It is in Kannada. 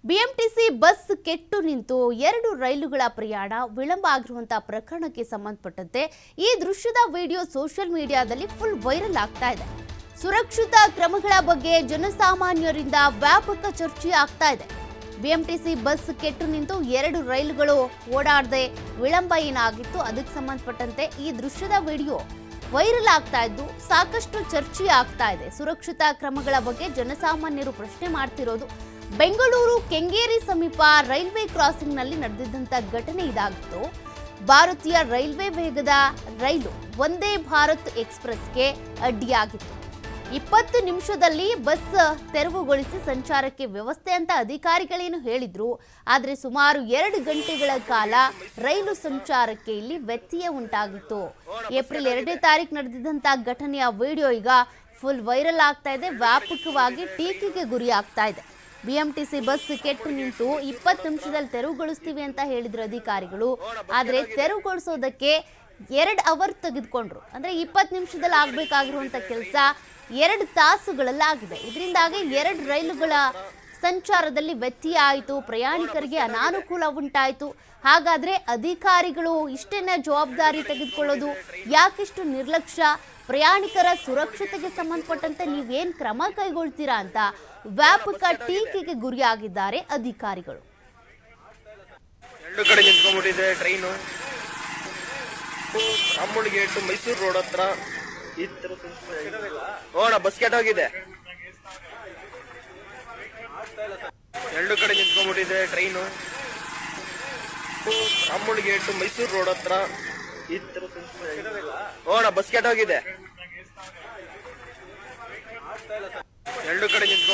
ಬಿಎಂಟಿಸಿ ಬಸ್ ಕೆಟ್ಟು ನಿಂತು 2 ರೈಲುಗಳ ಪ್ರಯಾಣ ವಿಳಂಬ ಆಗಿರುವಂತಹ ಪ್ರಕರಣಕ್ಕೆ ಸಂಬಂಧಪಟ್ಟಂತೆ ಈ ದೃಶ್ಯದ ವಿಡಿಯೋ ಸೋಷಿಯಲ್ ಮೀಡಿಯಾದಲ್ಲಿ ಫುಲ್ ವೈರಲ್ ಆಗ್ತಾ ಇದೆ. ಸುರಕ್ಷತಾ ಕ್ರಮಗಳ ಬಗ್ಗೆ ಜನಸಾಮಾನ್ಯರಿಂದ ವ್ಯಾಪಕ ಚರ್ಚೆ ಆಗ್ತಾ ಇದೆ. ಬಿಎಂಟಿಸಿ ಬಸ್ ಕೆಟ್ಟು ನಿಂತು 2 ರೈಲುಗಳು ಓಡಾಡದೆ ವಿಳಂಬ ಏನಾಗಿತ್ತು ಅದಕ್ಕೆ ಸಂಬಂಧಪಟ್ಟಂತೆ ಈ ದೃಶ್ಯದ ವಿಡಿಯೋ ವೈರಲ್ ಆಗ್ತಾ ಇದ್ದು ಸಾಕಷ್ಟು ಚರ್ಚೆ ಆಗ್ತಾ ಇದೆ. ಸುರಕ್ಷತಾ ಕ್ರಮಗಳ ಬಗ್ಗೆ ಜನಸಾಮಾನ್ಯರು ಪ್ರಶ್ನೆ ಮಾಡ್ತಿರೋದು. ಬೆಂಗಳೂರು ಕೆಂಗೇರಿ ಸಮೀಪ ರೈಲ್ವೆ ಕ್ರಾಸಿಂಗ್ ನಲ್ಲಿ ನಡೆದಿದ್ದಂತ ಘಟನೆ ಇದಾಗಿತ್ತು. ಭಾರತೀಯ ರೈಲ್ವೆ ವೇಗದ ರೈಲು ವಂದೇ ಭಾರತ್ ಎಕ್ಸ್‌ಪ್ರೆಸ್‌ಗೆ ಅಡ್ಡಿಯಾಗಿತ್ತು. 20 ನಿಮಿಷದಲ್ಲಿ ಬಸ್ ತೆರವುಗೊಳಿಸಿ ಸಂಚಾರಕ್ಕೆ ವ್ಯವಸ್ಥೆ ಅಂತ ಅಧಿಕಾರಿಗಳೇನು ಹೇಳಿದ್ರು. ಆದರೆ ಸುಮಾರು 2 ಗಂಟೆಗಳ ಕಾಲ ರೈಲು ಸಂಚಾರಕ್ಕೆ ಇಲ್ಲಿ ವ್ಯತ್ಯಯ ಉಂಟಾಗಿತ್ತು. ಏಪ್ರಿಲ್ 2ನೇ ತಾರೀಕು ನಡೆದಿದ್ದಂತ ಘಟನೆಯ ವಿಡಿಯೋ ಈಗ ಫುಲ್ ವೈರಲ್ ಆಗ್ತಾ ಇದೆ, ವ್ಯಾಪಕವಾಗಿ ಟೀಕೆಗೆ ಗುರಿ ಆಗ್ತಾ ಇದೆ. ಬಿಎಂಟಿಸಿ ಬಸ್ ಕೆಟ್ಟು ನಿಂತು 20 ನಿಮಿಷದಲ್ಲಿ ತೆರವುಗೊಳಿಸ್ತೀವಿ ಅಂತ ಹೇಳಿದ್ರು ಅಧಿಕಾರಿಗಳು. ಆದರೆ ತೆರವುಗೊಳಿಸೋದಕ್ಕೆ 2 ಅವರ್ ತೆಗೆದುಕೊಂಡ್ರು. ಅಂದ್ರೆ 20 ನಿಮಿಷದಲ್ಲಿ ಆಗ್ಬೇಕಾಗಿರುವಂತ ಕೆಲಸ 2 ತಾಸುಗಳಲ್ಲಿ ಆಗಿದೆ. ಇದರಿಂದಾಗಿ 2 ರೈಲುಗಳ ಸಂಚಾರದಲ್ಲಿ ವ್ಯತ್ಯಯ ಆಯಿತು, ಪ್ರಯಾಣಿಕರಿಗೆ ಅನಾನುಕೂಲ ಉಂಟಾಯಿತು. ಹಾಗಾದ್ರೆ ಅಧಿಕಾರಿಗಳು ಇಷ್ಟೇನ ಜವಾಬ್ದಾರಿ ತೆಗೆದುಕೊಳ್ಳೋದು ಯಾಕಿಷ್ಟು ನಿರ್ಲಕ್ಷ್ಯ? ಪ್ರಯಾಣಿಕರ ಸುರಕ್ಷತೆಗೆ ಸಂಬಂಧಪಟ್ಟಂತೆ ನೀವೇನ್ ಕ್ರಮ ಕೈಗೊಳ್ತೀರಾ ಅಂತ ವ್ಯಾಪಕ ಟೀಕೆಗೆ ಗುರಿಯಾಗಿದ್ದಾರೆ ಅಧಿಕಾರಿಗಳು. 2 ಕಡೆ ನಿಂತ್ಕೊಂಡ್ಬಿಟ್ಟಿದೆ ಟ್ರೈನು. ರಾಮೋಡ್ ಗೇಟ್ ಮೈಸೂರು ರೋಡ್ ಹತ್ರ ಬಸ್ ಕೆಟ್ಟೋಗಿದೆ. 2 ಕಡೆ ನಿಂತ್ಕೊಂಡ್ಬಿಟ್ಟಿದೆ ಟ್ರೈನು. ರಾಮೋಡ್ ಗೇಟ್ ಮೈಸೂರು ರೋಡ್ ಹತ್ರ ಬಸ್ ಕೆಟ್ಟೋಗಿದೆ. 2 ಕಡೆ ನಿಂತ್ಕೊಂಡ್